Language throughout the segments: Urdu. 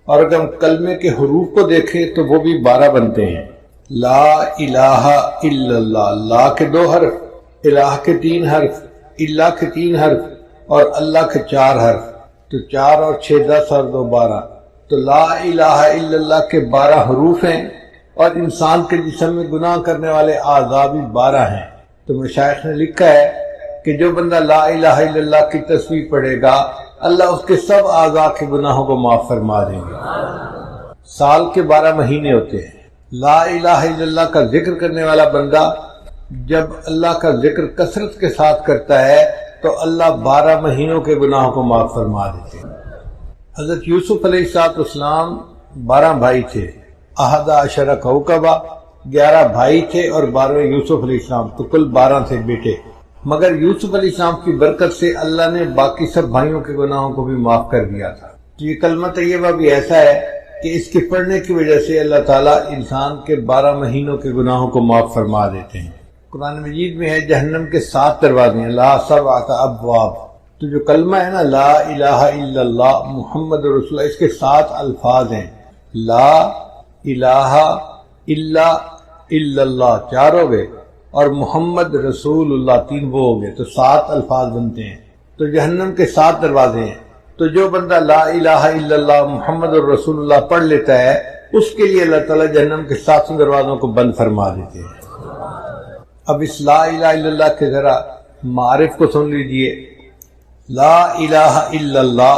اور اگر ہم کلمے کے حروف کو دیکھیں تو وہ بھی 12 بنتے ہیں۔ لا الہ الا اللہ، لا کے 2 حرف، الہ کے 3 حرف، اللہ کے 3 حرف اور اللہ کے 4 حرف، تو 4 اور 6 10 اور 2 12، تو لا الہ الا اللہ کے 12 حروف ہیں، اور انسان کے جسم میں گناہ کرنے والے اعضاء بھی 12 ہیں۔ تو مشائخ نے لکھا ہے کہ جو بندہ لا الہ الا اللہ کی تسبیح پڑھے گا، اللہ اس کے سب اعضاء کے گناہوں کو معاف فرما دیں گے۔ سال کے 12 مہینے ہوتے ہیں۔ لا الہ الا اللہ کا ذکر کرنے والا بندہ جب اللہ کا ذکر کثرت کے ساتھ کرتا ہے تو اللہ 12 مہینوں کے گناہوں کو معاف فرما دیتے ہیں۔ حضرت یوسف علیہ السلام 12 بھائی تھے، 11 کوكبا، 11 بھائی تھے اور 12 یوسف علیہ السلام، تو کل 12 تھے بیٹے۔ مگر یوسف علیہ السلام کی برکت سے اللہ نے باقی سب بھائیوں کے گناہوں کو بھی معاف کر دیا تھا۔ تو یہ کلمہ طیبہ بھی ایسا ہے کہ اس کے پڑھنے کی وجہ سے اللہ تعالیٰ انسان کے 12 مہینوں کے گناہوں کو معاف فرما دیتے ہیں۔ قرآن مجید میں ہے جہنم کے 7 دروازے ہیں، لا 7 ابواب۔ تو جو کلمہ ہے نا لا الہ الا اللہ محمد رسول اللہ، اس کے 7 الفاظ ہیں، لا الہ الا اللہ 4 ہو گئے، اور محمد رسول اللہ 3 وہ ہو گئے، تو 7 الفاظ بنتے ہیں۔ تو جہنم کے 7 دروازے ہیں، تو جو بندہ لا الہ الا اللہ محمد رسول اللہ پڑھ لیتا ہے اس کے لیے اللہ تعالیٰ جہنم کے 7 دروازوں کو بند فرما دیتے ہیں۔ اب اس لا الہ الا اللہ کے ذرا معرف کو سن لیجئے۔ لا الہ الا اللہ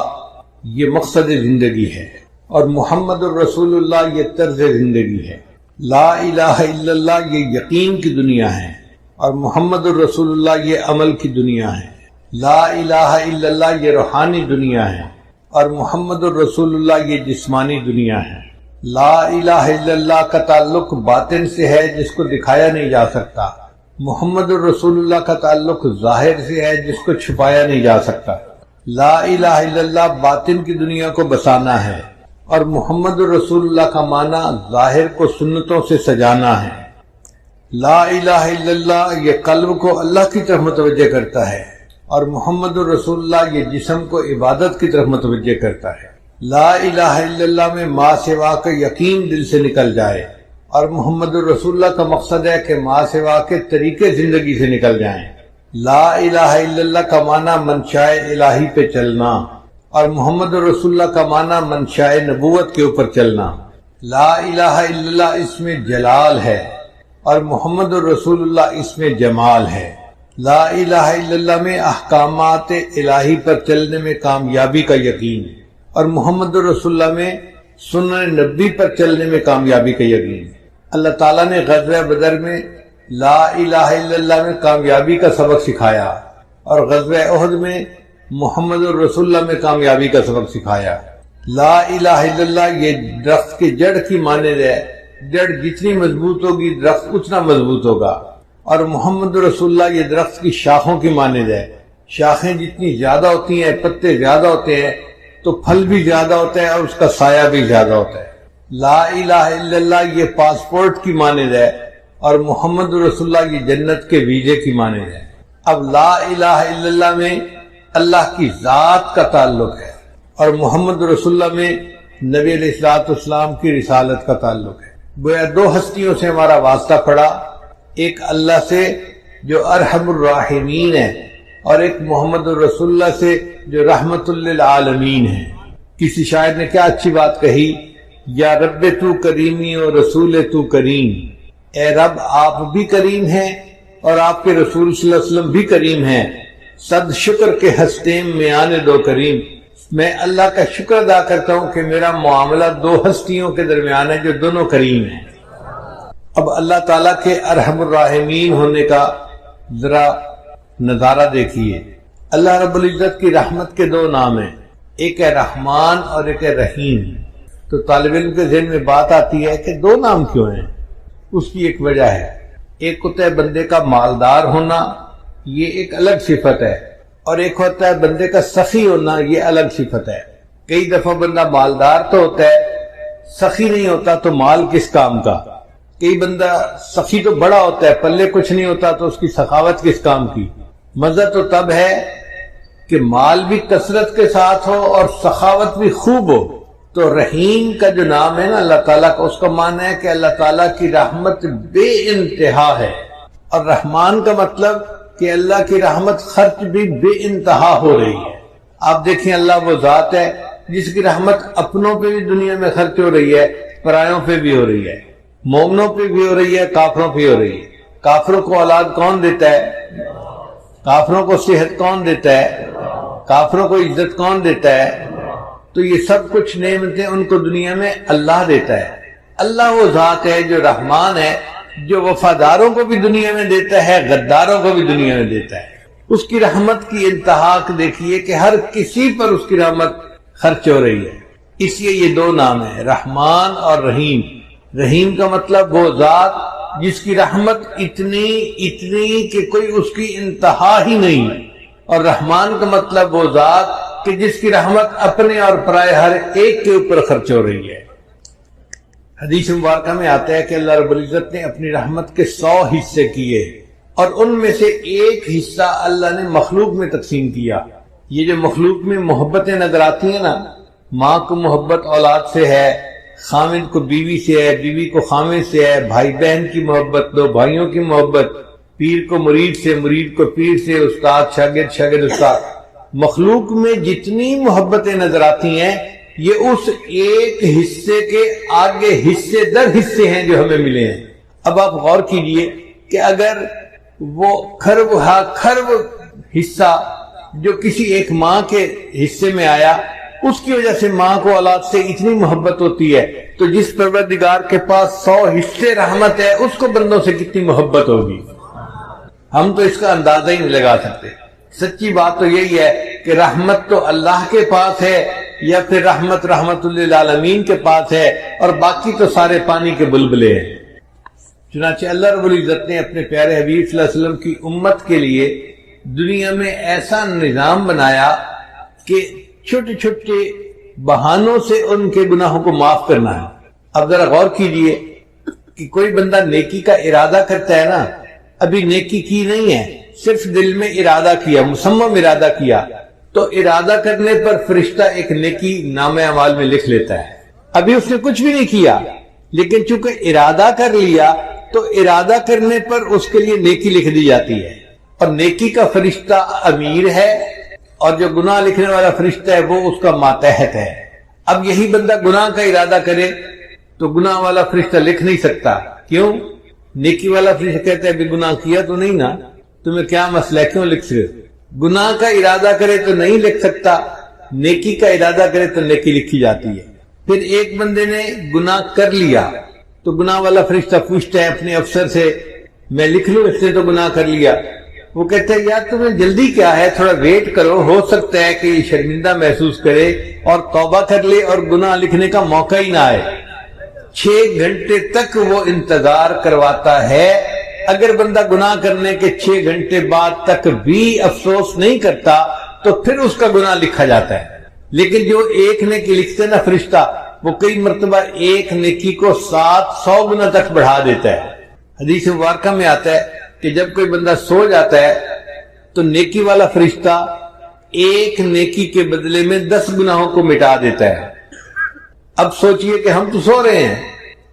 یہ مقصد زندگی ہے، اور محمد الرسول اللہ یہ طرز زندگی ہے۔ لا الہ الا اللہ یہ یقین کی دنیا ہے، اور محمد الرسول اللہ یہ عمل کی دنیا ہے۔ لا الہ الا اللہ یہ روحانی دنیا ہے، اور محمد الرسول اللہ یہ جسمانی دنیا ہے۔ لا الہ الا اللہ کا تعلق باطن سے ہے جس کو دکھایا نہیں جا سکتا، محمد الرسول اللہ کا تعلق ظاہر سے ہے جس کو چھپایا نہیں جا سکتا۔ لا الہ الا اللہ باطن کی دنیا کو بسانا ہے، اور محمد الرسول اللہ کا معنی ظاہر کو سنتوں سے سجانا ہے۔ لا الہ الا اللہ یہ قلب کو اللہ کی طرف متوجہ کرتا ہے، اور محمد الرسول اللہ یہ جسم کو عبادت کی طرف متوجہ کرتا ہے۔ لا الہ الا اللہ میں ما سوا کا یقین دل سے نکل جائے، اور محمد الرسول اللہ کا مقصد ہے کہ ما سوا کے طریقے زندگی سے نکل جائیں۔ لا الہ الا اللہ کا معنی منشاء الہی پہ چلنا، اور محمد الرسول اللہ کا معنی منشاء نبوت کے اوپر چلنا۔ لا الہ الا اللہ اس میں جلال ہے، اور محمد الرسول اللہ اس میں جمال ہے۔ لا الہ الا اللہ میں احکامات الہی پر چلنے میں کامیابی کا یقین، اور محمد الرسول اللہ میں سنن نبی پر چلنے میں کامیابی کا یقین۔ اللہ تعالیٰ نے غزوہ بدر میں لا الہ الا اللہ میں کامیابی کا سبق سکھایا، اور غزوہ احد میں محمد الرسول اللہ میں کامیابی کا سبق سکھایا۔ لا الہ الا اللہ یہ درخت کی جڑ کی مانند ہے، جڑ جتنی مضبوط ہوگی درخت اتنا مضبوط ہوگا، اور محمد رسول اللہ یہ درخت کی شاخوں کی مانند ہے، شاخیں جتنی زیادہ ہوتی ہیں، پتے زیادہ ہوتے ہیں تو پھل بھی زیادہ ہوتا ہے اور اس کا سایہ بھی زیادہ ہوتا ہے۔ لا الہ الا اللہ یہ پاسپورٹ کی مانند ہے، اور محمد رسول اللہ یہ جنت کے ویزے کی مانند ہے۔ اب لا الہ الا اللہ میں اللہ کی ذات کا تعلق ہے، اور محمد رسول اللہ میں نبی علیہ السلام کی رسالت کا تعلق ہے۔ گویا 2 ہستیوں سے ہمارا واسطہ پڑا، ایک اللہ سے جو ارحم الراحمین ہے، اور ایک محمد الرسول اللہ سے جو رحمت للعالمین ہے۔ کسی شاعر نے کیا اچھی بات کہی، یا رب تو کریمی و رسول تو کریم، اے رب آپ بھی کریم ہیں اور آپ کے رسول صلی اللہ علیہ وسلم بھی کریم ہیں، صد شکر کے ہستیم میں آنے دو کریم۔ میں اللہ کا شکر ادا کرتا ہوں کہ میرا معاملہ 2 ہستیوں کے درمیان ہے جو دونوں کریم ہیں۔ اب اللہ تعالیٰ کے ارحم الراحمین ہونے کا ذرا نظارہ دیکھیے۔ اللہ رب العزت کی رحمت کے 2 نام ہیں، ایک ہے رحمان اور ایک ہے رحیم۔ تو طالب علم کے ذہن میں بات آتی ہے کہ 2 نام کیوں ہیں؟ اس کی ایک وجہ ہے، ایک ہوتا ہے بندے کا مالدار ہونا، یہ ایک الگ صفت ہے، اور ایک ہوتا ہے بندے کا سخی ہونا، یہ الگ صفت ہے۔ کئی دفعہ بندہ مالدار تو ہوتا ہے، سخی نہیں ہوتا تو مال کس کام کا۔ کئی بندہ سخی تو بڑا ہوتا ہے، پلے کچھ نہیں ہوتا تو اس کی سخاوت کس کام کی۔ مزہ تو تب ہے کہ مال بھی کثرت کے ساتھ ہو اور سخاوت بھی خوب ہو، تو رحیم کا جو نام ہے نا اللہ تعالیٰ کا، اس کا معنی ہے کہ اللہ تعالیٰ کی رحمت بے انتہا ہے، اور رحمان کا مطلب کہ اللہ کی رحمت خرچ بھی بے انتہا ہو رہی ہے۔ آپ دیکھیں اللہ وہ ذات ہے جس کی رحمت اپنوں پہ بھی دنیا میں خرچ ہو رہی ہے، پرایوں پہ بھی ہو رہی ہے، مومنوں پہ بھی ہو رہی ہے، کافروں پہ ہو رہی ہے۔ کافروں کو اولاد کون دیتا ہے؟ کافروں کو صحت کون دیتا ہے؟ کافروں کو عزت کون دیتا ہے؟ تو یہ سب کچھ نعمتیں ان کو دنیا میں اللہ دیتا ہے۔ اللہ وہ ذات ہے جو رحمان ہے، جو وفاداروں کو بھی دنیا میں دیتا ہے، غداروں کو بھی دنیا میں دیتا ہے۔ اس کی رحمت کی انتہا دیکھیے کہ ہر کسی پر اس کی رحمت خرچ ہو رہی ہے۔ اس لیے یہ دو نام ہیں، رحمان اور رحیم۔ رحیم کا مطلب وہ ذات جس کی رحمت اتنی کہ کوئی اس کی انتہا ہی نہیں، اور رحمان کا مطلب وہ ذات کہ جس کی رحمت اپنے اور پرائے ہر ایک کے اوپر خرچ ہو رہی ہے۔ حدیث مبارکہ میں آتا ہے کہ اللہ رب العزت نے اپنی رحمت کے 100 حصے کیے، اور ان میں سے ایک حصہ اللہ نے مخلوق میں تقسیم کیا۔ یہ جو مخلوق میں محبتیں نظر آتی ہیں نا، ماں کو محبت اولاد سے ہے، خامد کو بیوی سے ہے، بیوی کو خامد سے ہے، بھائی بہن کی محبت، دو بھائیوں کی محبت، پیر کو مرید سے، مرید کو پیر سے، استاد شاگرد، شاگرد استاد۔ مخلوق میں جتنی محبتیں نظر آتی ہیں یہ اس ایک حصے کے آگے حصے در حصے ہیں جو ہمیں ملے ہیں۔ اب آپ غور کیجئے کہ اگر وہ کھرب ہا کھرب حصہ جو کسی ایک ماں کے حصے میں آیا، اس کی وجہ سے ماں کو اولاد سے اتنی محبت ہوتی ہے، تو جس پروردگار کے پاس 100 حصے رحمت ہے اس کو بندوں سے کتنی محبت ہوگی، ہم تو اس کا اندازہ ہی نہیں لگا سکتے۔ سچی بات تو یہی ہے کہ رحمت تو اللہ کے پاس ہے، یا پھر رحمت للعالمین کے پاس ہے، اور باقی تو سارے پانی کے بلبلے ہیں۔ چنانچہ اللہ رب العزت نے اپنے پیارے حبیب صلی اللہ علیہ وسلم کی امت کے لیے دنیا میں ایسا نظام بنایا کہ چھوٹے چھوٹے بہانوں سے ان کے گناہوں کو معاف کرنا ہے۔ اب ذرا غور کیجئے کہ کوئی بندہ نیکی کا ارادہ کرتا ہے نا، ابھی نیکی کی نہیں ہے، صرف دل میں ارادہ کیا، مصمم ارادہ کیا، تو ارادہ کرنے پر فرشتہ ایک نیکی نامہ اعمال میں لکھ لیتا ہے۔ ابھی اس نے کچھ بھی نہیں کیا، لیکن چونکہ ارادہ کر لیا تو ارادہ کرنے پر اس کے لیے نیکی لکھ دی جاتی ہے، اور نیکی کا فرشتہ امیر ہے، اور جو گناہ لکھنے والا فرشتہ ہے وہ اس کا ماتحت ہے۔ اب یہی بندہ گناہ کا ارادہ کرے تو گناہ والا فرشتہ لکھ نہیں سکتا، کیوں؟ نیکی والا فرشتہ کہتا ہے بھی گناہ کیا تو نہیں نا، تمہیں کیا مسئلہ ہے، کیوں لکھ سکتے؟ گناہ کا ارادہ کرے تو نہیں لکھ سکتا، نیکی کا ارادہ کرے تو نیکی لکھی جاتی ہے۔ پھر ایک بندے نے گناہ کر لیا تو گناہ والا فرشتہ پوچھتا ہے اپنے افسر سے، میں لکھ لوں، اس نے تو گناہ کر لیا۔ وہ کہتا ہے یار تمہیں جلدی کیا ہے، تھوڑا ویٹ کرو، ہو سکتا ہے کہ یہ شرمندہ محسوس کرے اور توبہ کر لے اور گناہ لکھنے کا موقع ہی نہ آئے۔ 6 گھنٹے تک وہ انتظار کرواتا ہے۔ اگر بندہ گناہ کرنے کے 6 گھنٹے بعد تک بھی افسوس نہیں کرتا تو پھر اس کا گناہ لکھا جاتا ہے۔ لیکن جو ایک نیکی لکھتے نا فرشتہ، وہ کئی مرتبہ ایک نیکی کو 700 گنا تک بڑھا دیتا ہے۔ حدیث مبارکہ میں آتا ہے کہ جب کوئی بندہ سو جاتا ہے تو نیکی والا فرشتہ ایک نیکی کے بدلے میں 10 گناہوں کو مٹا دیتا ہے۔ اب سوچئے کہ ہم تو سو رہے ہیں،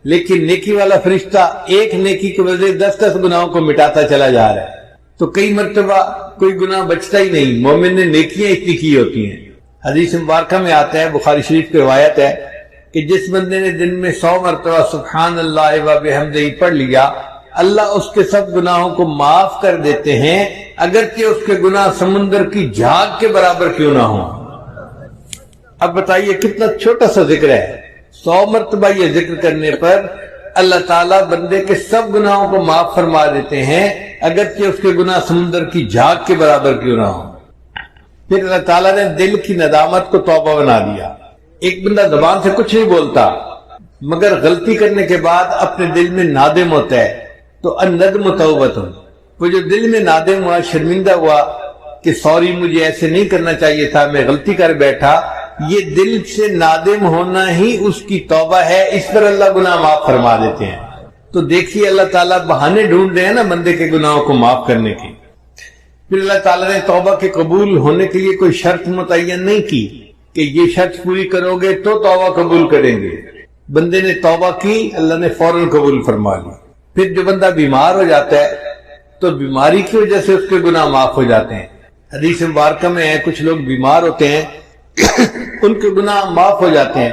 لیکن نیکی والا فرشتہ ایک نیکی کے بدلے 10 گناہوں کو مٹاتا چلا جا رہا ہے۔ تو کئی مرتبہ کوئی گناہ بچتا ہی نہیں، مومن نے نیکیاں اتنی کی ہوتی ہیں۔ حدیث مبارکہ میں آتا ہے، بخاری شریف کی روایت ہے کہ جس بندے نے دن میں 100 مرتبہ سبحان اللہ و بحمدہ پڑھ لیا، اللہ اس کے سب گناہوں کو معاف کر دیتے ہیں، اگرچہ اس کے گناہ سمندر کی جھاگ کے برابر کیوں نہ ہوں۔ اب بتائیے کتنا چھوٹا سا ذکر ہے، 100 مرتبہ یہ ذکر کرنے پر اللہ تعالیٰ بندے کے سب گناہوں کو معاف فرما دیتے ہیں، اگرچہ اس کے گناہ سمندر کی جھاگ کے برابر کیوں نہ ہوں۔ پھر اللہ تعالیٰ نے دل کی ندامت کو توبہ بنا دیا۔ ایک بندہ زبان سے کچھ نہیں بولتا، مگر غلطی کرنے کے بعد اپنے دل میں نادم ہوتا ہے، تو الندم توبۃ، وہ جو دل میں نادم ہوا، شرمندہ ہوا کہ سوری مجھے ایسے نہیں کرنا چاہیے تھا، میں غلطی کر بیٹھا، یہ دل سے نادم ہونا ہی اس کی توبہ ہے، اس پر اللہ گناہ معاف فرما دیتے ہیں۔ تو دیکھیے اللہ تعالیٰ بہانے ڈھونڈ رہے ہیں نا بندے کے گناہوں کو معاف کرنے کی۔ پھر اللہ تعالیٰ نے توبہ کے قبول ہونے کے لیے کوئی شرط متعین نہیں کی، کہ یہ شرط پوری کرو گے تو توبہ قبول کریں گے. بندے نے توبہ کی، اللہ نے فوراً قبول فرما لی. پھر جو بندہ بیمار ہو جاتا ہے تو بیماری کی وجہ سے اس کے گناہ معاف ہو جاتے ہیں. حدیث مبارکہ میں ہے کچھ لوگ بیمار ہوتے ہیں ان کے گناہ معاف ہو جاتے ہیں،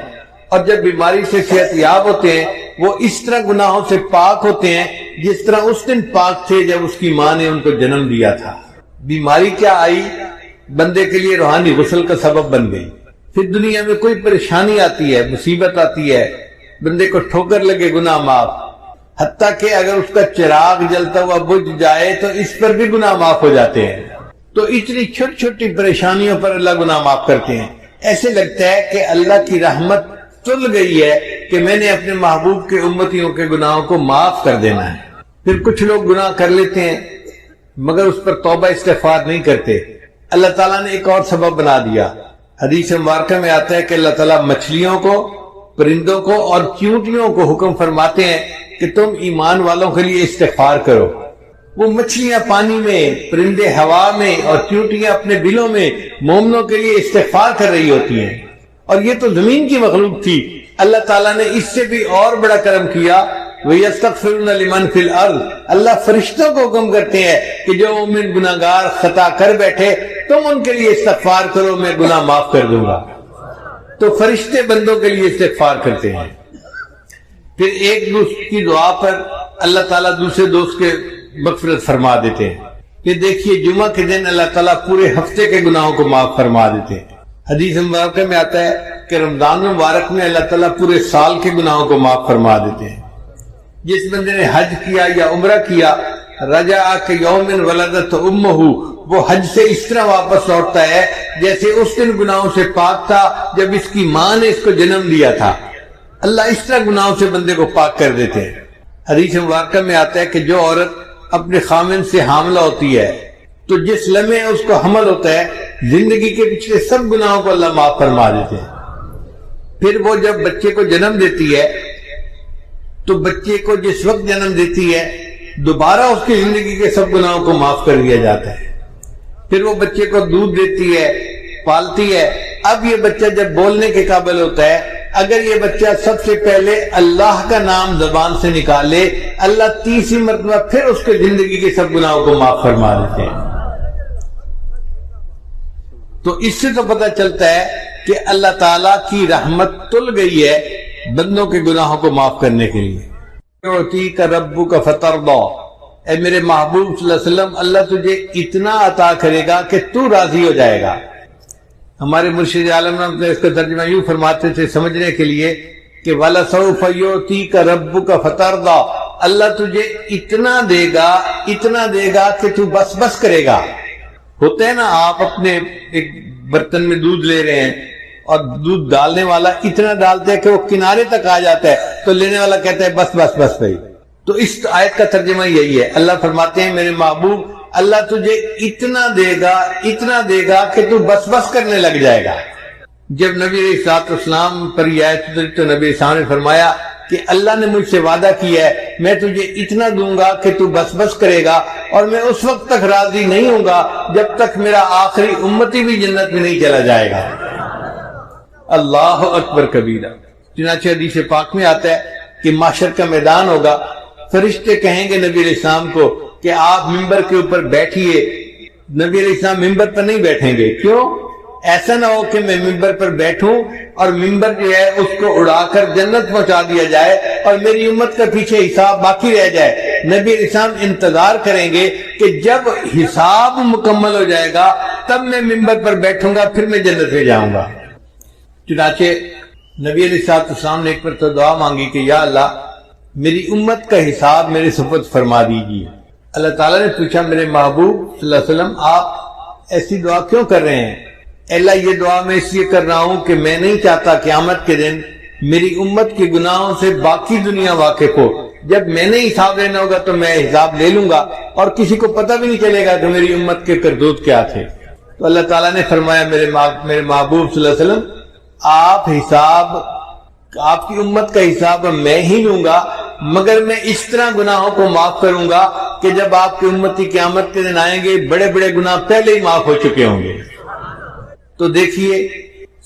اور جب بیماری سے صحت یاب ہوتے ہیں وہ اس طرح گناہوں سے پاک ہوتے ہیں جس طرح اس دن پاک تھے جب اس کی ماں نے ان کو جنم دیا تھا. بیماری کیا آئی؟ بندے کے لیے روحانی غسل کا سبب بن گئی. پھر دنیا میں کوئی پریشانی آتی ہے، مصیبت آتی ہے، بندے کو ٹھوکر لگے، گناہ معاف. حتیٰ کہ اگر اس کا چراغ جلتا ہوا بجھ جائے تو اس پر بھی گناہ معاف ہو جاتے ہیں. تو اتنی چھوٹی چھوٹی پریشانیوں پر اللہ گناہ معاف کرتے ہیں. ایسے لگتا ہے کہ اللہ کی رحمت تل گئی ہے کہ میں نے اپنے محبوب کے امتیوں کے گناہوں کو معاف کر دینا ہے. پھر کچھ لوگ گناہ کر لیتے ہیں مگر اس پر توبہ استغفار نہیں کرتے. اللہ تعالیٰ نے ایک اور سبب بنا دیا. حدیث مبارکہ میں آتا ہے کہ اللہ تعالیٰ مچھلیوں کو، پرندوں کو اور چیونٹیوں کو حکم فرماتے ہیں کہ تم ایمان والوں کے لیے استغفار کرو. وہ مچھلیاں پانی میں، پرندے ہوا میں اور چیونٹیاں اپنے دلوں میں مومنوں کے لیے استغفار کر رہی ہوتی ہیں. اور یہ تو زمین کی مخلوق تھی. اللہ تعالیٰ نے اس سے بھی اور بڑا کرم کیا. وَيَسْتَغْفِرُونَ لِمَنْ فِي الْأَرْضِ، اللہ فرشتوں کو حکم کرتے ہیں کہ جو مومن گناہگار خطا کر بیٹھے تم ان کے لیے استغفار کرو، میں گناہ معاف کر دوں گا. تو فرشتے بندوں کے لیے استغفار کرتے ہیں. پھر ایک دوست کی دعا پر اللہ تعالیٰ دوسرے دوست کے مغفرت فرما دیتے ہیں. کہ دیکھیے جمعہ کے دن اللہ تعالیٰ پورے ہفتے کے گناہوں کو معاف فرما دیتے ہیں. حدیث مبارکہ میں آتا ہے کہ رمضان مبارک میں اللہ تعالیٰ پورے سال کے گناہوں کو معاف فرما دیتے ہیں. جس بندے نے حج کیا یا عمرہ کیا، رجع کہ یوم ولدت امہ، وہ حج سے اس طرح واپس لوٹتا ہے جیسے اس دن گناہوں سے پاک تھا جب اس کی ماں نے اس کو جنم دیا تھا. اللہ اس طرح گناہوں سے بندے کو پاک کر دیتے ہیں. حدیث مبارکہ میں آتا ہے کہ جو عورت اپنے خامن سے حاملہ ہوتی ہے تو جس لمحے اس کو حمل ہوتا ہے زندگی کے پچھلے سب گناہوں کو اللہ معاف فرما دیتے ہیں. پھر وہ جب بچے کو جنم دیتی ہے تو بچے کو جس وقت جنم دیتی ہے دوبارہ اس کی زندگی کے سب گناہوں کو معاف کر دیا جاتا ہے. پھر وہ بچے کو دودھ دیتی ہے، پالتی ہے. اب یہ بچہ جب بولنے کے قابل ہوتا ہے، اگر یہ بچہ سب سے پہلے اللہ کا نام زبان سے نکالے، اللہ تیسری مرتبہ پھر اس کے زندگی کے سب گناہوں کو معاف فرما دیتے ہیں. تو اس سے تو پتہ چلتا ہے کہ اللہ تعالیٰ کی رحمت تل گئی ہے بندوں کے گناہوں کو معاف کرنے کے لیے. یعطیک ربک فترضی، اے میرے محبوب صلی اللہ علیہ وسلم، اللہ تجھے اتنا عطا کرے گا کہ تو راضی ہو جائے گا. ہمارے مرشد عالم نے اس کا ترجمہ یوں فرماتے تھے سمجھنے کے لیے کہ وَلَسَوْفَ يُعْطِيكَ رَبُّكَ فَتَرْضَى، اللہ تجھے اتنا دے گا کہ تو بس بس کرے گا. ہوتا ہے نا، آپ اپنے ایک برتن میں دودھ لے رہے ہیں اور دودھ ڈالنے والا اتنا ڈالتا ہے کہ وہ کنارے تک آ جاتا ہے تو لینے والا کہتا ہے بس بس بس بھائی. تو اس آیت کا ترجمہ یہی ہے. اللہ فرماتے ہیں میرے محبوب، اللہ تجھے اتنا دے گا کہ تو بس بس کرنے لگ جائے گا. جب نبی علیہ السلام پر یہ آیت اتری تو نبی صاحب نے فرمایا کہ اللہ نے مجھ سے وعدہ کیا ہے میں تجھے اتنا دوں گا کہ تو بس بس کرے گا، اور میں اس وقت تک راضی نہیں ہوں گا جب تک میرا آخری امتی بھی جنت میں نہیں چلا جائے گا. اللہ اکبر کبیرہ. چنانچہ حدیث پاک میں آتا ہے کہ محشر کا میدان ہوگا، فرشتے کہیں گے نبی علیہ السلام کو کہ آپ ممبر کے اوپر بیٹھیے. نبی علیہ السلام ممبر پر نہیں بیٹھیں گے. کیوں؟ ایسا نہ ہو کہ میں ممبر پر بیٹھوں اور ممبر جو ہے اس کو اڑا کر جنت پہنچا دیا جائے اور میری امت کا پیچھے حساب باقی رہ جائے. نبی علیہ السلام انتظار کریں گے کہ جب حساب مکمل ہو جائے گا تب میں ممبر پر بیٹھوں گا، پھر میں جنت میں جاؤں گا. چنانچہ نبی علیہ السلام نے ایک پر تو دعا مانگی کہ یا اللہ میری امت کا حساب میرے سپرد فرما دیجیے. اللہ تعالیٰ نے پوچھا میرے محبوب صلی اللہ علیہ وسلم آپ ایسی دعا کیوں کر رہے ہیں؟ اللہ یہ دعا میں اس لیے کر رہا ہوں کہ میں نہیں چاہتا قیامت کے دن میری امت کے گناہوں سے باقی دنیا واقف ہو. جب میں نے حساب لینا ہوگا تو میں حساب لے لوں گا اور کسی کو پتہ بھی نہیں چلے گا کہ میری امت کے کرتوت کیا تھے. تو اللہ تعالیٰ نے فرمایا میرے محبوب صلی اللہ علیہ وسلم آپ کی امت کا حساب میں ہی لوں گا، مگر میں اس طرح گناہوں کو معاف کروں گا کہ جب آپ کی امتی قیامت کے دن آئیں گے بڑے بڑے گناہ پہلے ہی معاف ہو چکے ہوں گے. تو دیکھیے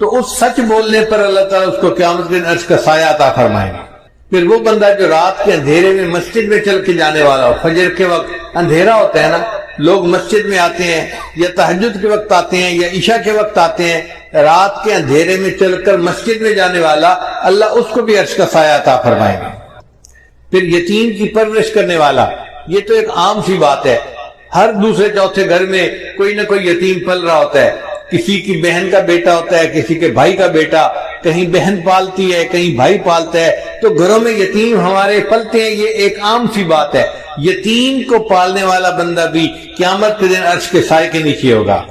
تو اس سچ بولنے پر اللہ تعالیٰ اس کو قیامت کے دن عرش کا سایہ عطا فرمائیں گے۔ پھر وہ بندہ جو رات کے اندھیرے میں مسجد میں چل کے جانے والا ہو، فجر کے وقت اندھیرا ہوتا ہے نا، لوگ مسجد میں آتے ہیں یا تہجد کے وقت آتے ہیں یا عشاء کے وقت آتے ہیں، رات کے اندھیرے میں چل کر مسجد میں جانے والا، اللہ اس کو بھی عرش کا سایہ عطا فرمائیں گے۔ پھر یتیم کی پرورش کرنے والا، یہ تو ایک عام سی بات ہے، ہر دوسرے چوتھے گھر میں کوئی نہ کوئی یتیم پل رہا ہوتا ہے، کسی کی بہن کا بیٹا ہوتا ہے، کسی کے بھائی کا بیٹا، کہیں بہن پالتی ہے کہیں بھائی پالتا ہے، تو گھروں میں یتیم ہمارے پلتے ہیں، یہ ایک عام سی بات ہے۔ یتیم کو پالنے والا بندہ بھی قیامت کے دن عرش کے سائے کے نیچے ہوگا۔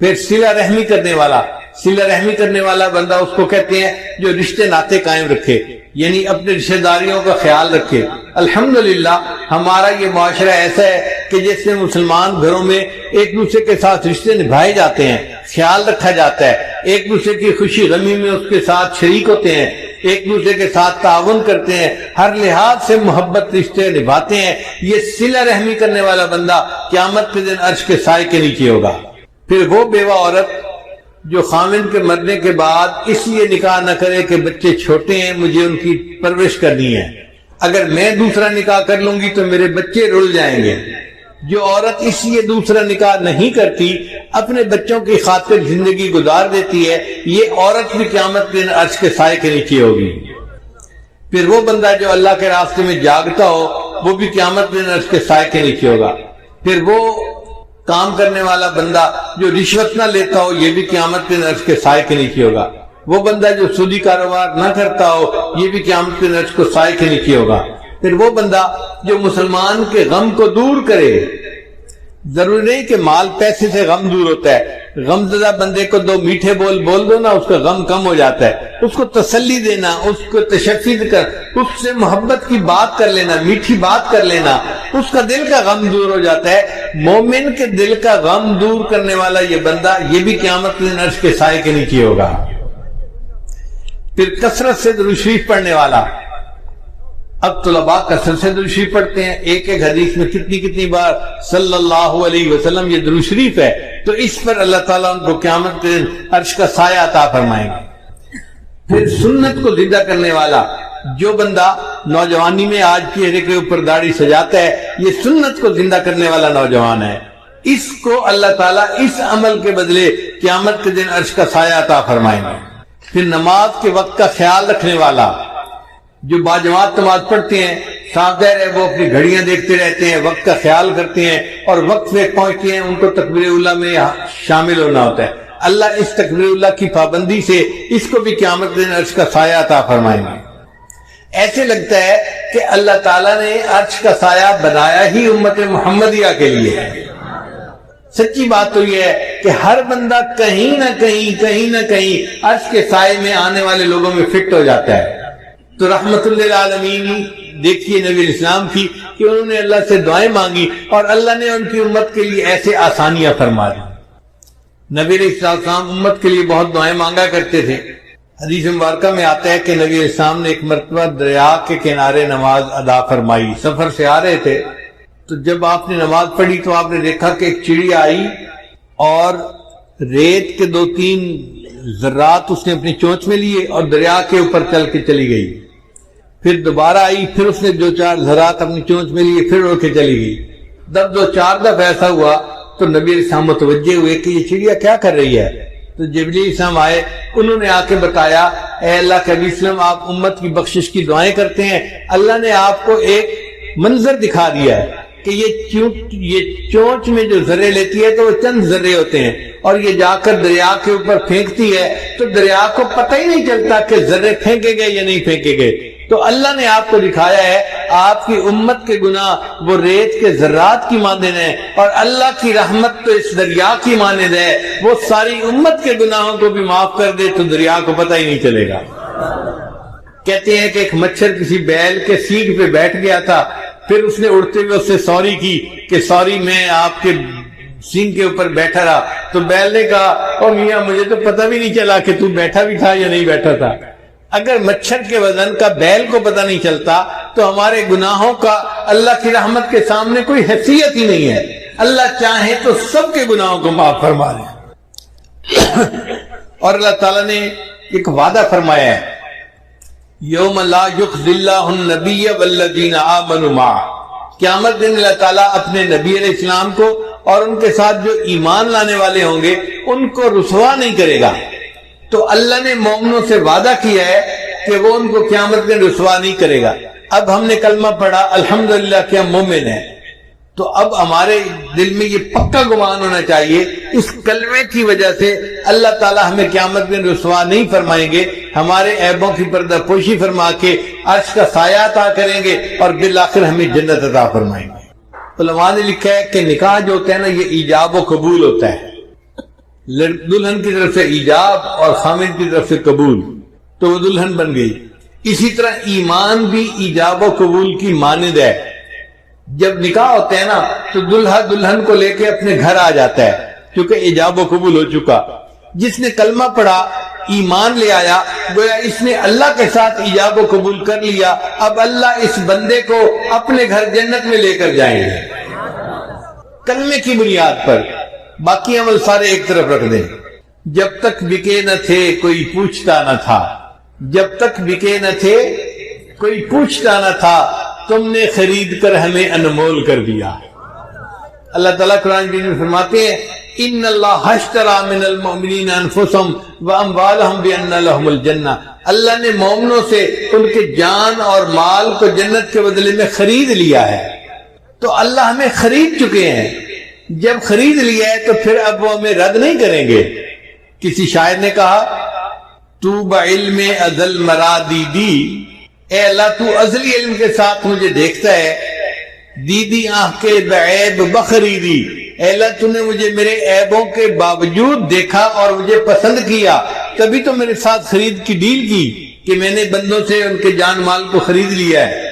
پھر صلہ رحمی کرنے والا، صلہ رحمی کرنے والا بندہ اس کو کہتے ہیں جو رشتے ناطے قائم رکھے، یعنی اپنے رشتہ داریوں کا خیال رکھے۔ الحمدللہ ہمارا یہ معاشرہ ایسا ہے کہ جس میں مسلمان گھروں میں ایک دوسرے کے ساتھ رشتے نبھائے جاتے ہیں، خیال رکھا جاتا ہے، ایک دوسرے کی خوشی غمی میں اس کے ساتھ شریک ہوتے ہیں، ایک دوسرے کے ساتھ تعاون کرتے ہیں، ہر لحاظ سے محبت رشتے نبھاتے ہیں۔ یہ صلہ رحمی کرنے والا بندہ قیامت کے دن عرش کے سائے کے نیچے ہوگا۔ پھر وہ بیوہ عورت جو خامن کے مرنے کے بعد اس لیے نکاح نہ کرے کہ بچے چھوٹے ہیں، مجھے ان کی پرورش کرنی ہے، اگر میں دوسرا نکاح کر لوں گی تو میرے بچے رل جائیں گے۔ جو عورت اس لیے دوسرا نکاح نہیں کرتی، اپنے بچوں کی خاطر زندگی گزار دیتی ہے، یہ عورت بھی قیامت کے دن عرش کے سائے کے نیچے ہوگی۔ پھر وہ بندہ جو اللہ کے راستے میں جاگتا ہو، وہ بھی قیامت کے دن عرش کے سائے کے نیچے ہوگا۔ پھر وہ کام کرنے والا بندہ جو رشوت نہ لیتا ہو، یہ بھی قیامت کے دن عرش کے سائے کے نیچے ہوگا۔ وہ بندہ جو سودی کاروبار نہ کرتا ہو، یہ بھی قیامت کے دن عرش کو سائے کے نیچے ہوگا۔ پھر وہ بندہ جو مسلمان کے غم کو دور کرے، ضروری نہیں کہ مال پیسے سے غم دور ہوتا ہے، غم زدہ بندے کو دو میٹھے بول دو نا، اس کا غم کم ہو جاتا ہے، اس کو تسلی دینا، اس کو تشفی کر، اس سے محبت کی بات کر لینا، میٹھی بات کر لینا، اس کا دل کا غم دور ہو جاتا ہے۔ مومن کے دل کا غم دور کرنے والا یہ بندہ، یہ بھی قیامت کے دن عرش کے سائے کے نیچے ہوگا۔ پھر کثرت سے درود شریف پڑھنے والا، اب طلباء کثرت سے درود شریف پڑھتے ہیں، ایک ایک حدیث میں کتنی بار صلی اللہ علیہ وسلم یہ درود شریف ہے، تو اس پر اللہ تعالیٰ ان کو قیامت کے دن عرش کا سایہ عطا فرمائیں گے۔ پھر سنت کو زندہ کرنے والا، جو بندہ نوجوانی میں آج چہرے کے اوپر داڑھی سجاتا ہے، یہ سنت کو زندہ کرنے والا نوجوان ہے، اس کو اللہ تعالیٰ اس عمل کے بدلے قیامت کے دن عرش کا سایہ عطا فرمائیں گے۔ پھر نماز کے وقت کا خیال رکھنے والا، جو باجماعت نماز پڑھتے ہیں، صاف ظاہر ہے وہ اپنی گھڑیاں دیکھتے رہتے ہیں، وقت کا خیال کرتے ہیں اور وقت میں پہنچتے ہیں، ان کو تکبیر اللہ میں شامل ہونا ہوتا ہے۔ اللہ اس تکبیر اللہ کی پابندی سے اس کو بھی قیامت کے دن عرش کا سایہ عطا فرمائیں گے۔ ایسے لگتا ہے کہ اللہ تعالیٰ نے عرش کا سایہ بنایا ہی امت محمدیہ کے لیے ہے۔ سچی بات تو یہ ہے کہ ہر بندہ کہیں نہ کہیں عرش کے سائے میں آنے والے لوگوں میں فٹ ہو جاتا ہے۔ تو رحمت للعالمین دیکھیے نبی اسلام کی کہ انہوں نے اللہ سے دعائیں مانگی اور اللہ نے ان کی امت کے لیے ایسے آسانیاں فرما دی۔ نبی اسلام امت کے لیے بہت دعائیں مانگا کرتے تھے۔ حدیث مبارکہ میں آتا ہے کہ نبی اسلام نے ایک مرتبہ دریا کے کنارے نماز ادا فرمائی، سفر سے آ رہے تھے، تو جب آپ نے نماز پڑھی تو آپ نے دیکھا کہ ایک چڑیا آئی اور ریت کے 2-3 ذرات اس نے اپنی چونچ میں لیے اور دریا کے اوپر چل کے چلی گئی۔ پھر دوبارہ آئی، پھر اس نے 2-4 ذرات اپنی چونچ میں لیے، پھر اڑ کے چلی گئی۔ جب 2-4 دفعہ ایسا ہوا تو نبی علیہ السلام متوجہ ہوئے کہ یہ چڑیا کیا کر رہی ہے، تو جبریل علیہ السلام آئے، انہوں نے آ کے بتایا، اے اللہ کے نبی صلی اللہ علیہ وسلم، آپ امت کی بخشش کی دعائیں کرتے ہیں، اللہ نے آپ کو ایک منظر دکھا دیا ہے کہ یہ چونچ میں جو ذرے لیتی ہے تو وہ چند ذرے ہوتے ہیں، اور یہ جا کر دریا کے اوپر پھینکتی ہے تو دریا کو پتہ ہی نہیں چلتا کہ ذرے پھینکے گئے یا نہیں پھینکے گئے۔ تو اللہ نے آپ کو دکھایا ہے آپ کی امت کے گناہ وہ ریت کے ذرات کی مانند ہیں، اور اللہ کی رحمت تو اس دریا کی مانند ہے، وہ ساری امت کے گناہوں کو بھی معاف کر دے تو دریا کو پتہ ہی نہیں چلے گا۔ کہتے ہیں کہ ایک مچھر کسی بیل کے سینگ پہ بیٹھ گیا تھا، پھر اس نے اڑتے ہوئے اس سے سوری کی کہ سوری میں آپ کے سینگ کے اوپر بیٹھا رہا، تو بیل نے کہا او میاں مجھے تو پتہ بھی نہیں چلا کہ تو بیٹھا بھی تھا یا نہیں بیٹھا تھا۔ اگر مچھر کے وزن کا بیل کو پتہ نہیں چلتا تو ہمارے گناہوں کا اللہ کی رحمت کے سامنے کوئی حیثیت ہی نہیں ہے۔ اللہ چاہے تو سب کے گناہوں کو معاف فرما دے۔ اور اللہ تعالیٰ نے ایک وعدہ فرمایا ہے، یوم لا یخزللہ النبی والذین آمنوا معہ، قیامت دن اللہ تعالیٰ اپنے نبی علیہ السلام کو اور ان کے ساتھ جو ایمان لانے والے ہوں گے ان کو رسوا نہیں کرے گا۔ تو اللہ نے مومنوں سے وعدہ کیا ہے کہ وہ ان کو قیامت میں رسوا نہیں کرے گا۔ اب ہم نے کلمہ پڑھا الحمدللہ کہ ہم مومن ہیں، تو اب ہمارے دل میں یہ پکا گمان ہونا چاہیے اس کلمے کی وجہ سے اللہ تعالیٰ ہمیں قیامت میں رسوا نہیں فرمائیں گے، ہمارے عیبوں کی پردہ پوشی فرما کے عرش کا سایہ عطا کریں گے اور بالآخر ہمیں جنت عطا فرمائیں گے۔ علماء نے لکھا ہے کہ نکاح جو ہوتا ہے نا، یہ ایجاب و قبول ہوتا ہے، دلہن کی طرف سے ایجاب اور خامد کی طرف سے قبول، تو وہ دلہن بن گئی۔ اسی طرح ایمان بھی ایجاب و قبول کی مانند ہے، جب نکاح ہوتے ہیں نا تو دلہا دلہن کو لے کے اپنے گھر آ جاتا ہے کیونکہ ایجاب و قبول ہو چکا۔ جس نے کلمہ پڑھا ایمان لے آیا، گویا اس نے اللہ کے ساتھ ایجاب و قبول کر لیا، اب اللہ اس بندے کو اپنے گھر جنت میں لے کر جائیں گے کلمے کی بنیاد پر۔ باقی عمل سارے ایک طرف رکھ دیں۔ جب تک بکے نہ تھے کوئی پوچھتا نہ تھا، جب تک بکے نہ تھے کوئی پوچھتا نہ تھا، تم نے خرید کر ہمیں انمول کر دیا۔ اللہ تعالیٰ قرآن میں فرماتے ہیں ان اللہ اشتری من المؤمنین انفسهم واموالهم بان لهم الجنہ، اللہ نے مومنوں سے ان کے جان اور مال کو جنت کے بدلے میں خرید لیا ہے۔ تو اللہ ہمیں خرید چکے ہیں، جب خرید لیا ہے تو پھر اب وہ ہمیں رد نہیں کریں گے۔ کسی شاعر نے کہا تو بعلم ازل مرادی دی، اے اللہ تو ازلی علم کے ساتھ مجھے دیکھتا ہے، دیدی آنکھ کے بعیب بخریدی، اے اللہ تو نے مجھے میرے عیبوں کے باوجود دیکھا اور مجھے پسند کیا، تبھی تو میرے ساتھ خرید کی ڈیل کی کہ میں نے بندوں سے ان کے جان مال کو خرید لیا ہے۔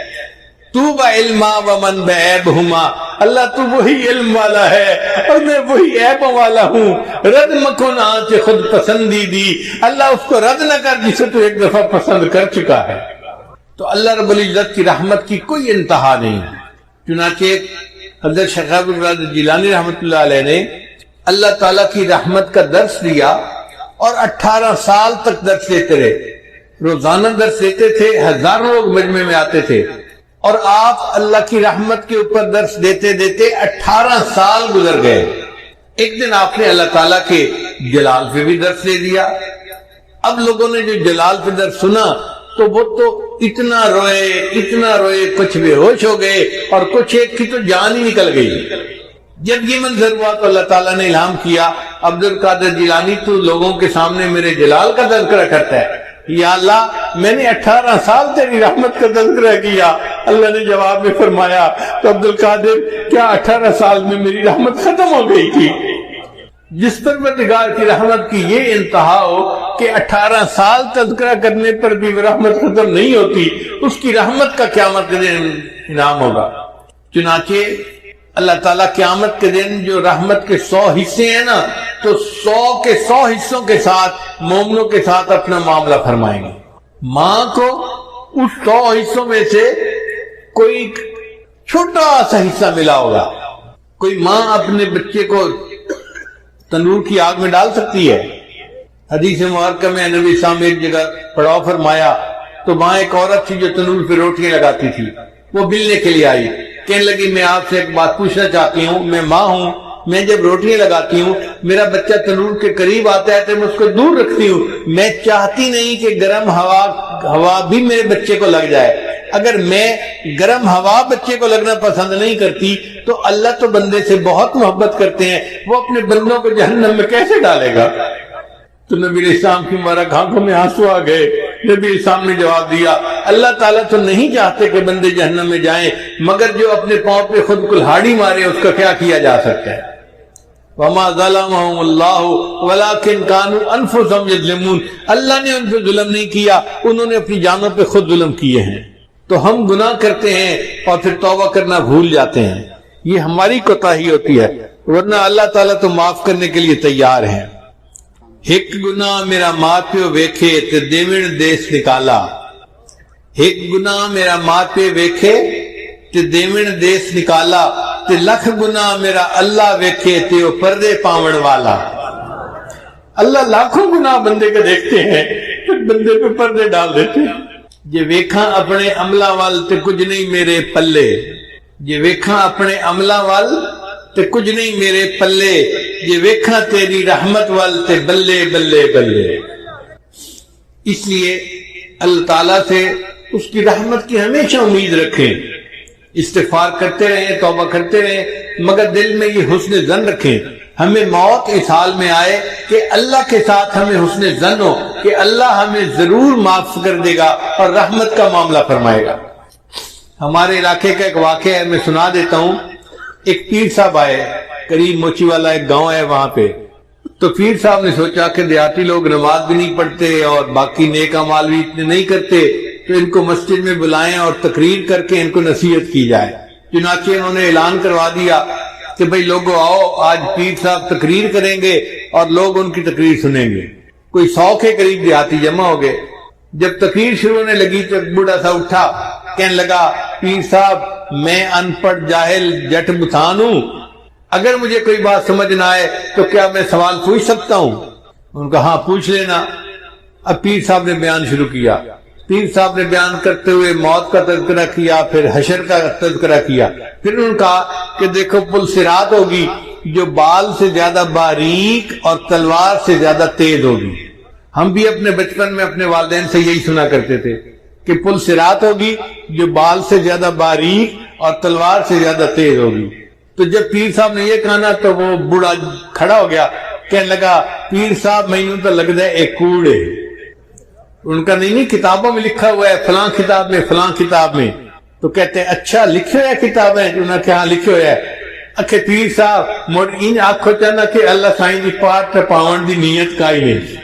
تو بعلما ومن بعیبہما، اللہ تو وہی علم والا ہے اور میں وہی عیبوں والا ہوں، رد مکن آنچ خود پسندی دی، اللہ اس کو رد نہ کر جسے تو ایک دفعہ پسند کر چکا ہے۔ تو اللہ رب العزت کی رحمت کی کوئی انتہا نہیں ہے۔ چنانچہ حضرت شیخ عبد القادر جیلانی رحمۃ اللہ علیہ نے اللہ تعالیٰ کی رحمت کا درس دیا اور 18 سال تک درس دیتے رہے، روزانہ درس دیتے تھے، ہزاروں لوگ مجمع میں آتے تھے، اور آپ اللہ کی رحمت کے اوپر درس دیتے دیتے 18 سال گزر گئے۔ ایک دن آپ نے اللہ تعالیٰ کے جلال پہ بھی درس دے دیا۔ اب لوگوں نے جو جلال پہ درس سنا تو وہ تو اتنا روئے کچھ بے ہوش ہو گئے اور کچھ ایک کی تو جان ہی نکل گئی۔ جب یہ منظر ہوا تو اللہ تعالیٰ نے الہام کیا عبد القادر جیلانی تو لوگوں کے سامنے میرے جلال کا تذکرہ کرتا ہے، یا اللہ میں نے 18 سال تیری رحمت کا تذکرہ کیا۔ اللہ نے جواب میں فرمایا تو عبد القادر کیا 18 سال میں میری رحمت ختم ہو گئی تھی؟ جس پروردگار کی رحمت کی یہ انتہا ہو کہ 18 سال تذکرہ کرنے پر بھی رحمت ختم نہیں ہوتی، اس کی رحمت کا قیامت کے دن انعام ہوگا۔ چنانچہ اللہ تعالیٰ قیامت کے دن جو رحمت کے 100 حصے ہیں نا، تو 100 کے 100 حصوں کے ساتھ مومنوں کے ساتھ اپنا معاملہ فرمائیں گے۔ ماں کو اس 100 حصوں میں سے کوئی چھوٹا سا حصہ ملا ہوگا۔ کوئی ماں اپنے بچے کو تندور کی آگ میں ڈال سکتی ہے؟ حدیث مبارکہ میں نبی صاحب نے ایک جگہ پڑاؤ فرمایا تو وہاں ایک عورت تھی جو تندور پہ روٹیاں لگاتی تھی، وہ ملنے کے لیے آئی، کہنے لگی میں آپ سے ایک بات پوچھنا چاہتی ہوں، میں ماں ہوں، میں جب روٹیاں لگاتی ہوں میرا بچہ تندور کے قریب آتا ہے تو میں اس کو دور رکھتی ہوں، میں چاہتی نہیں کہ گرم ہوا بھی میرے بچے کو لگ جائے۔ اگر میں گرم ہوا بچے کو لگنا پسند نہیں کرتی تو اللہ تو بندے سے بہت محبت کرتے ہیں، وہ اپنے بندوں کو جہنم میں کیسے ڈالے گا؟ تو نبی علیہ السلام کی مبارک آنکھوں میں آنسو آ گئے۔ نبی علیہ السلام نے جواب دیا اللہ تعالیٰ تو نہیں چاہتے کہ بندے جہنم میں جائیں، مگر جو اپنے پاؤں پہ خود کلہاڑی مارے اس کا کیا کیا جا سکتا ہے؟ وما ظلمهم اللہ ولکن كانوا انفسهم یظلمون، اللہ نے ان پہ ظلم نہیں کیا، انہوں نے اپنی جانوں پہ خود ظلم کیے ہیں۔ تو ہم گناہ کرتے ہیں اور پھر توبہ کرنا بھول جاتے ہیں، یہ ہماری کوتاہی ہوتی ہے، ورنہ اللہ تعالیٰ تو معاف کرنے کے لیے تیار ہے۔ ایک گناہ میرا ماں پیو ویکھے تے دیوین دیس نکالا، ایک گناہ میرا ماں پیو ویکھے تے دیوین دیس نکالا، تے لکھ گناہ میرا اللہ ویکھے تے وہ پردے پاون والا۔ اللہ لاکھوں گناہ بندے کے دیکھتے ہیں، پھر بندے پہ پردے ڈال دیتے ہیں۔ جے ویکھاں اپنے عملہ وال تے کچھ نہیں میرے پلے، جے ویکھاں اپنے عملہ وال تے کچھ نہیں میرے پلے، جے ویکھاں تیری رحمت وال تے بلے بلے بلے۔ اس لیے اللہ تعالیٰ سے اس کی رحمت کی ہمیشہ امید رکھیں، استغفار کرتے رہیں، توبہ کرتے رہیں، مگر دل میں یہ حسن ظن رکھیں، ہمیں موت اس حال میں آئے کہ اللہ کے ساتھ ہمیں حسن ظن ہو کہ اللہ ہمیں ضرور معاف کر دے گا اور رحمت کا معاملہ فرمائے گا۔ ہمارے علاقے کا ایک واقعہ ہے، میں سنا دیتا ہوں۔ ایک پیر صاحب آئے، قریب موچی والا ایک گاؤں ہے وہاں پہ، تو پیر صاحب نے سوچا کہ دیہاتی لوگ نماز بھی نہیں پڑھتے اور باقی نیک اعمال بھی اتنے نہیں کرتے، تو ان کو مسجد میں بلائیں اور تقریر کر کے ان کو نصیحت کی جائے۔ چنانچہ انہوں نے اعلان کروا دیا کہ بھئی لوگوں آؤ، آج پیر صاحب تقریر کریں گے اور لوگ ان کی تقریر سنیں گے۔ کوئی 100 کے قریب دیہاتی جمع ہو گئے۔ جب تقریر شروع ہونے لگی تو ایک بوڑھا سا اٹھا، کہنے لگا پیر صاحب میں ان پڑھ جاہل جٹ بتان ہوں، اگر مجھے کوئی بات سمجھ نہ آئے تو کیا میں سوال پوچھ سکتا ہوں؟ ان کا ہاں پوچھ لینا۔ اب پیر صاحب نے بیان شروع کیا۔ پیر صاحب نے بیان کرتے ہوئے موت کا تذکرہ کیا، پھر حشر کا تذکرہ کیا، پھر انہوں نے کہا کہ دیکھو پل صراط ہوگی جو بال سے زیادہ باریک اور تلوار سے زیادہ تیز ہوگی۔ ہم بھی اپنے بچپن میں اپنے والدین سے یہی سنا کرتے تھے کہ پل صراط ہوگی جو بال سے زیادہ باریک اور تلوار سے زیادہ تیز ہوگی۔ تو جب پیر صاحب نے یہ کہا نا تو وہ بوڑھا کھڑا ہو گیا، کہنے لگا پیر صاحب میں تو لگتا ہے ایک کوڑے۔ ان کا نہیں کتابوں میں لکھا ہوا ہے، فلاں کتاب میں فلاں کتاب میں۔ تو کہتے ہیں اچھا لکھے ہوئے کتابیں؟ انہوں نے کہا ہاں لکھے ہوئے ہے۔ اکھے پیر صاحب مڑ ان آنکھوں چاہنا کہ اللہ سائیں دی پاٹ پاون دی نیت کا ہی نہیں۔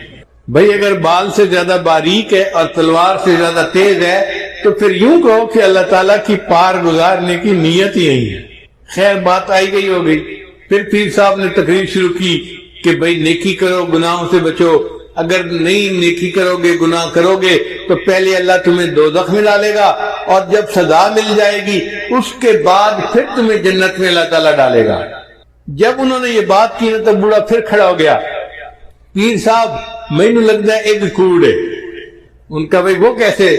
بھئی اگر بال سے زیادہ باریک ہے اور تلوار سے زیادہ تیز ہے تو پھر یوں کہو کہ اللہ تعالیٰ کی پار گزارنے کی نیت ہی یہی ہے۔ خیر بات آئی گئی ہو گئی۔ پھر پیر صاحب نے تقریر شروع کی کہ بھئی نیکی کرو، گناہوں سے بچو، اگر نہیں نیکی کرو گے، گناہ کرو گے تو پہلے اللہ تمہیں دوزخ میں ڈالے گا اور جب سزا مل جائے گی اس کے بعد پھر تمہیں جنت میں اللہ تعالیٰ ڈالے گا۔ جب انہوں نے یہ بات کی تو بوڑھا پھر کھڑا ہو گیا، پیر صاحب میں نو لگتا ہے ایک کوڑے۔ ان کا بھئی وہ کیسے؟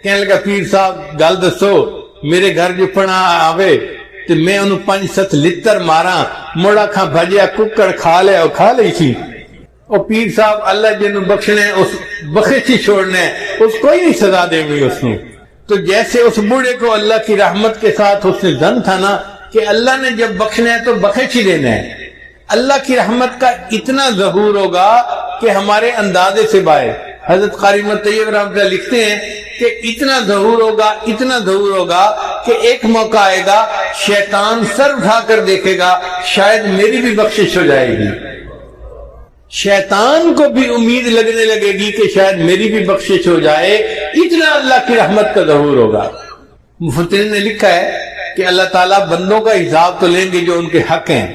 کہنے لگا پیر صاحب گل دسو، میرے گھر جو پڑا آوے تو میں انہوں 5-7 لتر مارا، موڑا کھا بھجیا ککڑ کھا لے اور کھا لئی سی۔ اور پیر صاحب اللہ جنہوں بخشنے اس بخش ہی چھوڑنے، اس کو ہی نہیں سزا دے گی اس نے۔ تو جیسے اس بوڑھے کو اللہ کی رحمت کے ساتھ اس نے ظن تھا نا کہ اللہ نے جب بخشنا ہے تو بخش ہی دینا ہے، اللہ کی رحمت کا اتنا ظہور ہوگا کہ ہمارے اندازے سے باہر۔ حضرت قاری محمد طیب رحمۃ اللہ لکھتے ہیں کہ اتنا ظہور ہوگا، اتنا ظہور ہوگا کہ ایک موقع آئے گا شیطان سر اٹھا کر دیکھے گا شاید میری بھی بخشش ہو جائے گی، شیطان کو بھی امید لگنے لگے گی کہ شاید میری بھی بخشش ہو جائے، اتنا اللہ کی رحمت کا ظہور ہوگا۔ مفسرین نے لکھا ہے کہ اللہ تعالیٰ بندوں کا حساب تو لیں گے جو ان کے حق ہیں،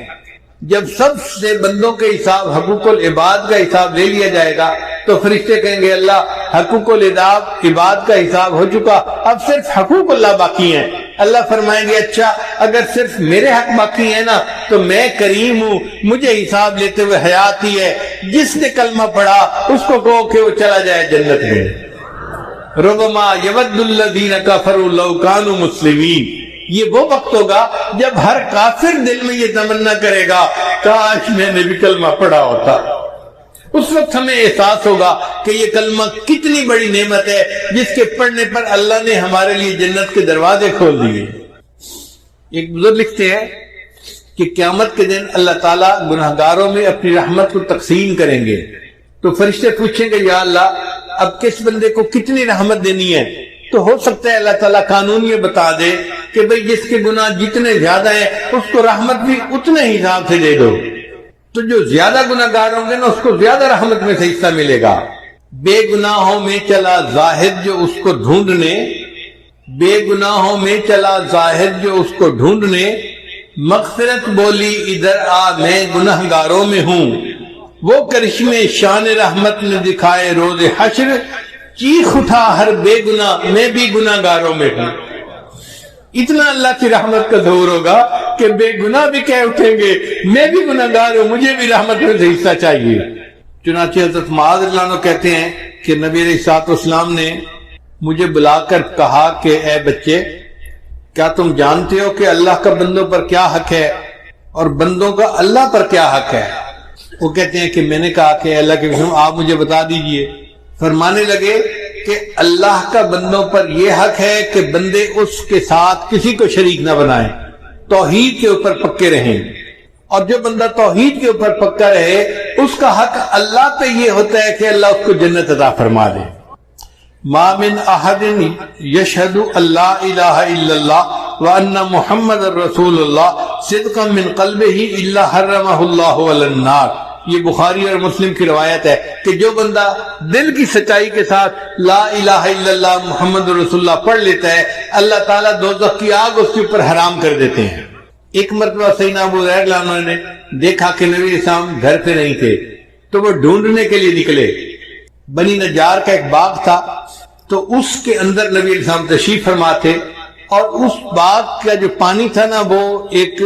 جب سب سے بندوں کے حساب حقوق العباد کا حساب لے لیا جائے گا تو فرشتے کہیں گے اللہ حقوق العباد کا حساب ہو چکا، اب صرف حقوق اللہ باقی ہیں۔ اللہ فرمائیں گے اچھا اگر صرف میرے حق باقی ہیں نا تو میں کریم ہوں، مجھے حساب لیتے ہوئے حیات ہی ہے، جس نے کلمہ پڑھا اس کو کہو کہ وہ چلا جائے جنت میں۔ ربما یود الذین کفروا لو کانوا مسلمین، یہ وہ وقت ہوگا جب ہر کافر دل میں یہ تمنا کرے گا کاش میں نے بھی کلمہ پڑھا ہوتا۔ اس وقت ہمیں احساس ہوگا کہ یہ کلمہ کتنی بڑی نعمت ہے جس کے پڑھنے پر اللہ نے ہمارے لیے جنت کے دروازے کھول دیے۔ ایک بزرگ لکھتے ہیں کہ قیامت کے دن اللہ تعالیٰ گناہگاروں میں اپنی رحمت کو تقسیم کریں گے تو فرشتے پوچھیں گے یا اللہ اب کس بندے کو کتنی رحمت دینی ہے؟ تو ہو سکتا ہے اللہ تعالیٰ قانون یہ بتا دے کہ بھئی جس کے گناہ جتنے زیادہ ہیں اس کو رحمت بھی اتنے ہی حساب سے دے دو، تو جو زیادہ گناہگار ہوں گے نا اس کو زیادہ رحمت میں سے حصہ ملے گا۔ بے گناہوں میں چلا زاہد جو اس کو ڈھونڈنے، بے گناہوں میں چلا زاہد جو اس کو ڈھونڈنے، مغفرت بولی ادھر آ میں گناہگاروں میں ہوں، وہ کرشمے شان رحمت نے دکھائے روز حشر، چیخ اٹھا ہر بے گناہ میں بھی گناہگاروں میں ہوں۔ اتنا اللہ کی رحمت کا ظہور ہوگا کہ بے گناہ بھی کہہ اٹھیں گے میں بھی گناہگار ہوں، مجھے بھی رحمت میں سے حصہ چاہیے۔ چنانچہ حضرت معاذ رضی اللہ عنہ کہتے ہیں کہ نبی علیہ الصلوۃ والسلام نے مجھے بلا کر کہا کہ اے بچے، کیا تم جانتے ہو کہ اللہ کا بندوں پر کیا حق ہے اور بندوں کا اللہ پر کیا حق ہے؟ وہ کہتے ہیں کہ میں نے کہا کہ اللہ کے رسول آپ مجھے بتا دیجئے۔ فرمانے لگے کہ اللہ کا بندوں پر یہ حق ہے کہ بندے اس کے ساتھ کسی کو شریک نہ بنائیں، توحید کے اوپر پکے رہیں، اور جو بندہ توحید کے اوپر پکا رہے اس کا حق اللہ پہ یہ ہوتا ہے کہ اللہ اس کو جنت عطا فرما دے۔ ما من احد یشہد اللہ الہ الا اللہ وان محمد رسول اللہ صدقا من قلبہ الا حرمہ اللہ علی النار۔ یہ بخاری اور مسلم کی روایت ہے کہ جو بندہ دل کی سچائی کے ساتھ لا الہ الا اللہ محمد رسول اللہ پڑھ لیتا ہے، اللہ تعالیٰ دوزخ کی آگ اس کے اوپر حرام کر دیتے ہیں۔ ایک مرتبہ سیدنا ابو ہریرہ نے دیکھا کہ نبی اسلام گھر پہ نہیں تھے، تو وہ ڈھونڈنے کے لیے نکلے۔ بنی نجار کا ایک باغ تھا، تو اس کے اندر نبی اسلام تشریف فرما تھے، اور اس باغ کا جو پانی تھا نا وہ ایک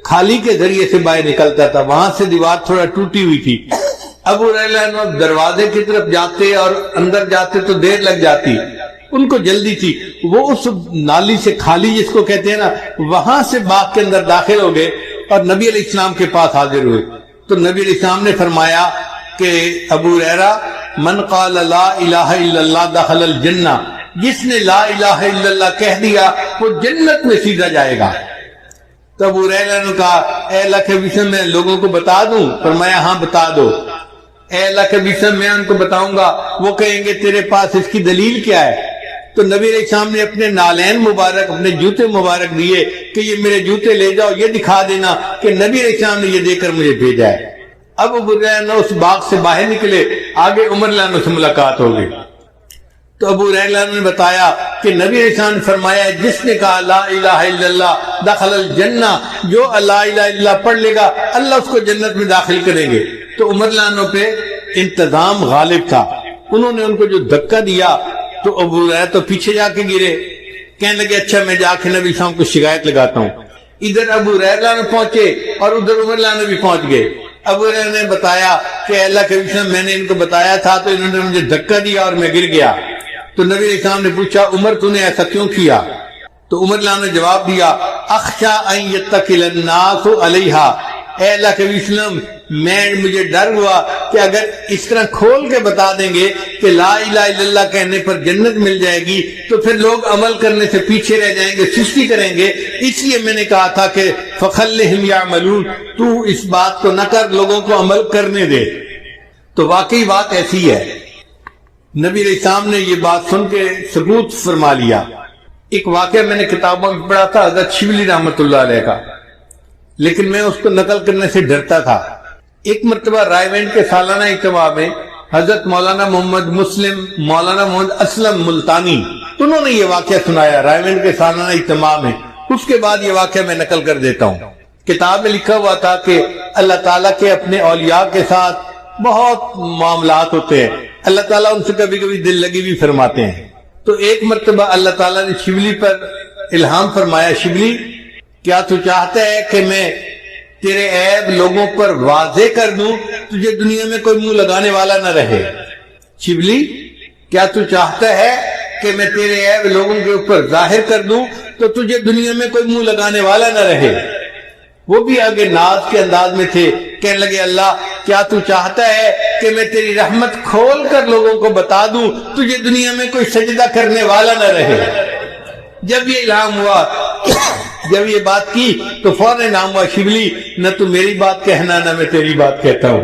کھالی کے ذریعے سے باہر نکلتا تھا، وہاں سے دیوار تھوڑا ٹوٹی ہوئی تھی۔ ابو ہریرہ دروازے کی طرف جاتے اور اندر جاتے تو دیر لگ جاتی، ان کو جلدی تھی، وہ اس نالی سے خالی جس کو کہتے ہیں نا وہاں سے باغ کے اندر داخل ہو گئے اور نبی علیہ السلام کے پاس حاضر ہوئے۔ تو نبی علیہ السلام نے فرمایا کہ ابو ہریرہ من قال لا الہ الا اللہ دخل الجنہ، جس نے لا الہ الا اللہ کہہ دیا وہ جنت میں سیدھا جائے گا۔ تو ابو ہریرہ نے کہا اے اللہ کے بشم میں لوگوں کو بتا دوں؟ فرمایا ہاں بتا دو۔ اے اللہ کے بشم میں ان کو بتاؤں گا، وہ کہیں گے تیرے پاس اس کی دلیل کیا ہے؟ تو نبی علیہ السلام نے اپنے نالین مبارک، اپنے جوتے مبارک دیے کہ یہ میرے جوتے لے جاؤ، یہ دکھا دینا کہ نبی علیہ السلام نے یہ دے کر مجھے بھیجا ہے۔ اب ابو ہریرہ اس باغ سے باہر نکلے، آگے عمر رضی اللہ عنہ سے ملاقات ہو گئی۔ تو ابو ہریرہ نے بتایا کہ نبی علیہ السلام نے فرمایا جس نے کہا لا الہ الا اللہ دخل الجنہ، جو لا الہ الا اللہ پڑھ لے گا اللہ اس کو جنت میں داخل کریں گے۔ تو عمر رضی اللہ عنہ پہ انتظام غالب تھا، انہوں نے ان کو جو دھکا دیا تو ابو ہریرہ تو پیچھے جا کے گرے، کہنے لگے اچھا میں جا کے نبی صاحب کو شکایت لگاتا ہوں۔ ادھر ابو ہریرہ نے پہنچے اور ادھر عمر نے بھی پہنچ گئے۔ ابو ہریرہ نے بتایا کہ اللہ کے رسول میں نے ان کو بتایا تھا تو انہوں نے مجھے دھکا دیا اور میں گر گیا۔ تو نبی علیہ السلام نے پوچھا عمر تو نے ایسا کیوں کیا؟ تو عمر نے جواب دیا اخشا ان یتکل الناس علیہا، اے اللہ کے رسول مجھے ڈر ہوا کہ اگر اس طرح کھول کے بتا دیں گے کہ لا الہ الا اللہ کہنے پر جنت مل جائے گی تو پھر لوگ عمل کرنے سے پیچھے رہ جائیں گے، سستی کریں گے، اس لیے میں نے کہا تھا کہ فخلہم یعملون، تو اس بات کو نہ کر، لوگوں کو عمل کرنے دے۔ تو واقعی بات ایسی ہے، نبی علیہ السلام نے یہ بات سن کے سکوت فرما لیا۔ ایک واقعہ میں نے کتابوں میں پڑھا تھا حضرت شبلی رحمۃ اللہ علیہ کا، لیکن میں اس کو نقل کرنے سے ڈرتا تھا۔ ایک مرتبہ رائے وینڈ کے سالانہ اجتماع میں حضرت مولانا محمد مسلم، مولانا محمد اسلم ملتانی، انہوں نے یہ واقعہ سنایا رائے وینڈ کے سالانہ اجتماع میں۔ اس کے بعد یہ واقعہ میں نقل کر دیتا ہوں۔ کتاب میں لکھا ہوا تھا کہ اللہ تعالیٰ کے اپنے اولیاء کے ساتھ بہت معاملات ہوتے ہیں، اللہ تعالیٰ ان سے کبھی کبھی دل لگی بھی فرماتے ہیں۔ تو ایک مرتبہ اللہ تعالیٰ نے شبلی پر الہام فرمایا، شبلی کیا تو چاہتا ہے کہ میں تیرے عیب لوگوں پر واضح کر دوں، تجھے دنیا میں کوئی منہ لگانے والا نہ رہے؟ شبلی کیا تو چاہتا ہے کہ میں تیرے عیب لوگوں کے اوپر ظاہر کر دوں تو تجھے دنیا میں کوئی منہ لگانے والا نہ رہے؟ وہ بھی آگے ناز کے انداز میں تھے، کہنے لگے اللہ کیا تو چاہتا ہے کہ میں تیری رحمت کھول کر لوگوں کو بتا دوں تجھے دنیا میں کوئی سجدہ کرنے والا نہ رہے؟ جب یہ الہام ہوا، جب یہ بات کی تو فوراً الہام ہوا شبلی نہ تو میری بات کہنا نہ میں تیری بات کہتا ہوں۔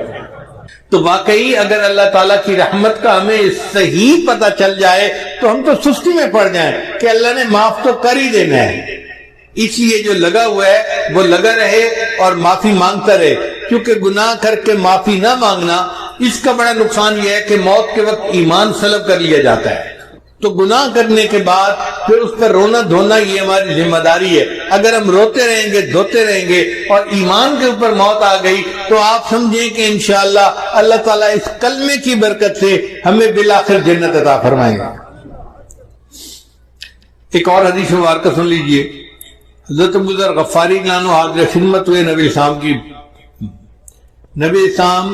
تو واقعی اگر اللہ تعالیٰ کی رحمت کا ہمیں صحیح پتہ چل جائے تو ہم تو سستی میں پڑ جائیں کہ اللہ نے معاف تو کر ہی دینا ہے، اس لیے جو لگا ہوا ہے وہ لگا رہے اور معافی مانگتا رہے، کیونکہ گناہ کر کے معافی نہ مانگنا اس کا بڑا نقصان یہ ہے کہ موت کے وقت ایمان سلب کر لیا جاتا ہے۔ تو گناہ کرنے کے بعد پھر اس پر رونا دھونا یہ ہماری ذمہ داری ہے۔ اگر ہم روتے رہیں گے دھوتے رہیں گے اور ایمان کے اوپر موت آ گئی تو آپ سمجھیں کہ انشاءاللہ اللہ تعالیٰ اس کلمے کی برکت سے ہمیں بالآخر جنت عطا فرمائیں گا۔ ایک اور حدیث مبارکہ سن لیجئے۔ حضرت ابو ذر غفاری عنہ حاضر خدمت ہوئے نبی اسلام کی۔ نبی اسلام